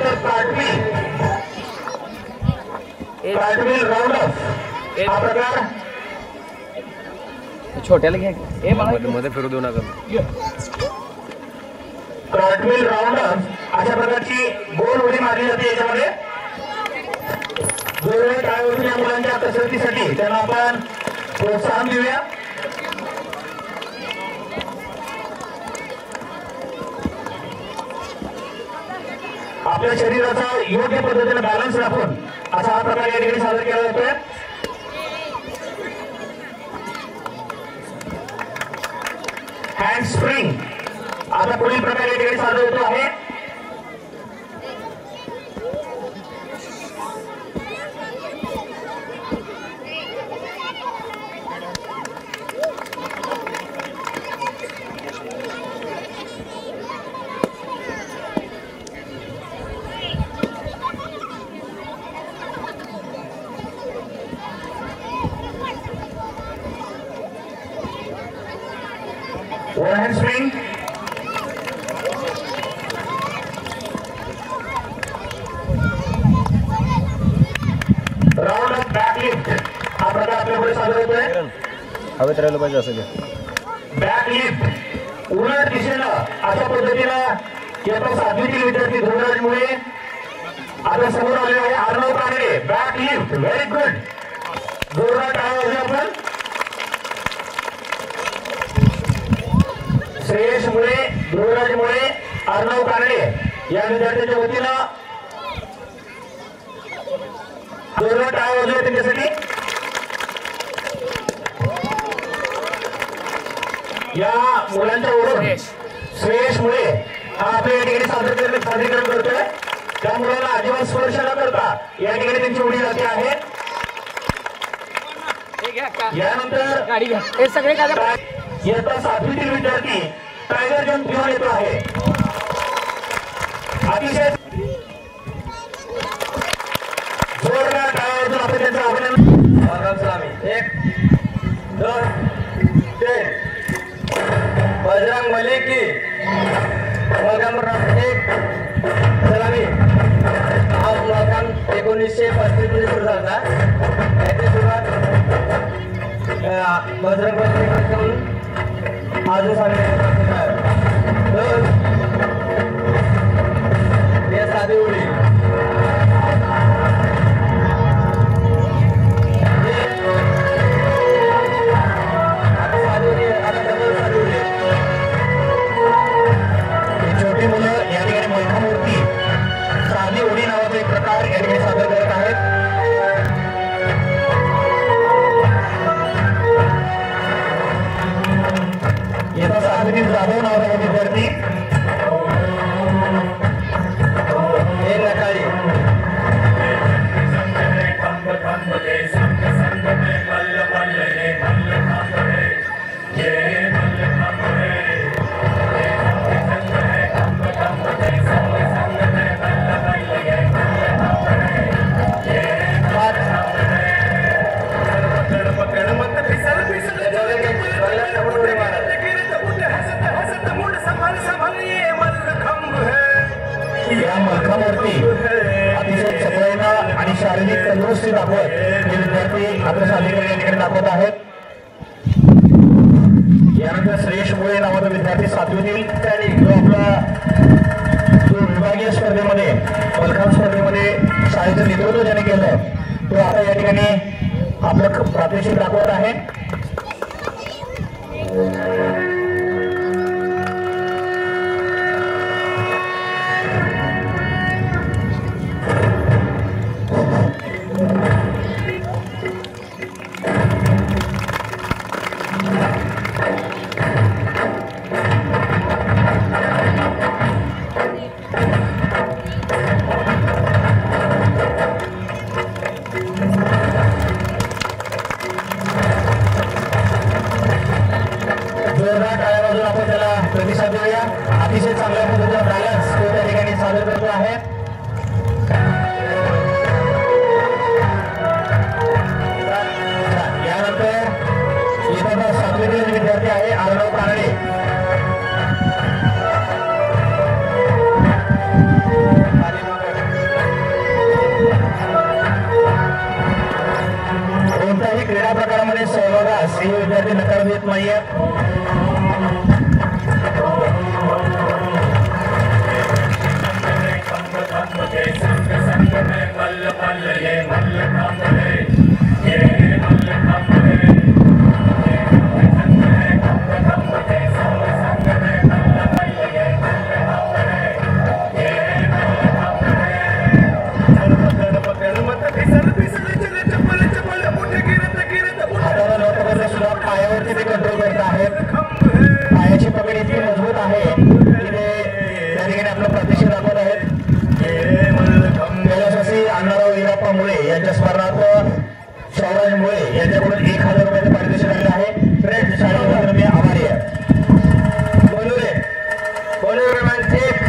त्यानंतर कार्टविल round of हा प्रकार छोट्याला घ्या हे मध्ये फिरू देऊ नका कार्टविल राऊंड ऑफ अशा प्रकारची गोल उडी मारली जाते याच्यामध्ये जोरदार टाळ्या या मुलांच्या कसरतीसाठी त्यांना आपण प्रोत्साहन देऊया आपल्या शरीराचा योग्य पद्धतीने बॅलन्स राखून असा हा प्रकार या ठिकाणी सादर केला जातोय हँड स्प्रिंग आता पुढील प्रकार या ठिकाणी सादर होतो आहे overhand swing round of back lift हा प्रकार आपल्याकडे सादर होतोय हवेत राहिलं पाहिजे असं बॅक लिफ्ट उलट दिशेला अशा पद्धतीनं येतो 7वीतील विद्यार्थी ध्रुवराजमुळे आता समोर आले आहे Arnav Kanade back lift very good जोरदार टाळ्या आपण श्रेयस मुळे ध्रुवराज मुळे अर्णव कानडे या विद्यार्थ्यांच्या वतीनं जोरदार टाळ्या वाजवूया त्यांच्यासाठी या मुलांच्या ओळख श्रेयस मुळे हा आपल्या या ठिकाणी सादरीकरण करतोय त्या मुलांना अजिबात स्पर्श न करता या ठिकाणी त्यांची उडी जाते आहे यानंतर हे सगळे इयत्ता 7वीतील विद्यार्थी टायगर जंप घेऊन येतो आहे अतिशय जोरदार टाळ्या आपण त्यांचं अभिनंदन 1 2 3 बजरंग मलिक की मलकाम 1 सलामी हा मलकाम 1935 मध्ये सुरू झाला याची सुरुवात बजरंग मलिक आजू सामने ये सादी उड़ी छोटी मुलं या ठिकाणी मलखामूर्ती साधी उडी नावाचा एक प्रकार या ठिकाणी सादर करत आहेत येता 7वीतील जाधव नावाचा विद्यार्थी हे नकाळी या मलखामूर्ती अतिशय सगळ्यांना आणि शारीरिक तंदुरुस्ती दाखवत हे विद्यार्थी आपल्या सादरीकरण या ठिकाणी दाखवत आहेत यानंतर श्रेयस मुळे नावाचा विद्यार्थी 7वीतील त्यांनी जो आपला जो विभागीय स्पर्धेमध्ये मलखांब स्पर्धेमध्ये शाळेचं नेतृत्व ज्याने केलं तो आता या ठिकाणी आपलं प्रात्यक्षिक दाखवत आहे काही विद्यार्थी नकार देत नाहीये. पायावरती ते कंट्रोल करत आहेत. पायाची पकड इतकी मजबूत आहे की ते त्या ठिकाणी आपलं प्रतिष्ठा दाखवत आहेत. कैलासवासी अण्णाराव वीरप्पा मुळे यांच्या स्मरणार्थ शिवराज मुळे यांच्याकडून 1000 रुपयाचे पारितोषिक आले आहे. फ्रेंड्स शाळेबद्दल मी आभारी आहे. बोलूरे क्रमांक 1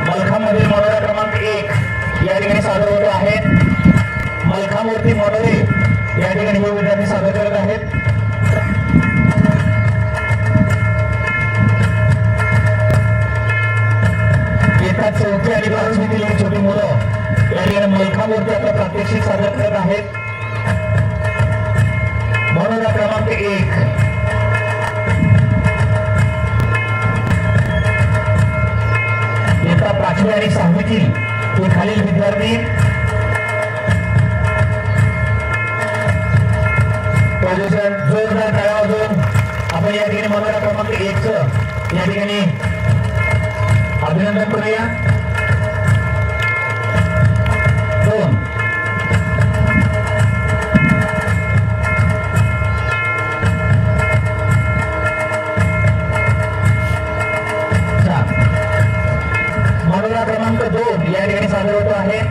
मलखाममधील मनोरा क्रमांक 1 या ठिकाणी सादर होतो आहे. मलखामवरती मनोरे या ठिकाणी हे विद्यार्थी सादर करत आहेत. येतात 4थी आणि 5वीतील ही छोटी मुलं या ठिकाणी मलखामवरती आपलं प्रात्यक्षिक सादर करत आहेत. मनोरा क्रमांक 1 येतात 5वी आणि 6वीतील हे खालील विद्यार्थी जोरदार टाळ्या वाजवून आपण या ठिकाणी मनोरा क्रमांक 1 चं या ठिकाणी अभिनंदन करूया. 2 मनोरा क्रमांक 2 या ठिकाणी सादर होतो आहे.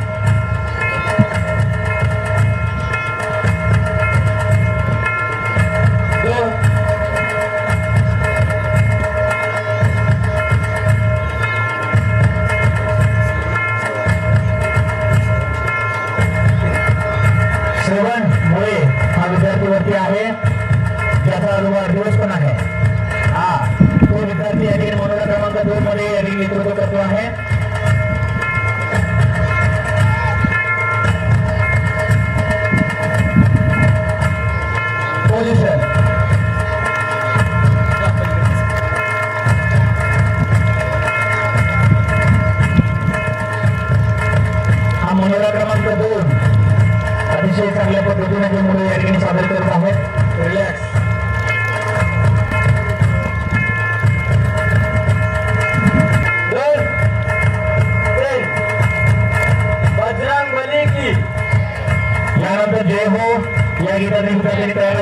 श्रवण मुळे हा विद्यार्थी वरती आहे, ज्याचा दिवस पण आहे. तो विद्यार्थी या ठिकाणी मनोरा क्रमांक 2 मध्ये या ठिकाणी नेतृत्व करतो आहे. पोझिशन हा मनोरा क्रमांक 2 अतिशय चांगल्या पद्धतीने हे मुलं या ठिकाणी सादर करत आहेत. रिलॅक्स. बजरंग बली की यानंतर जय हो या गीताने तयार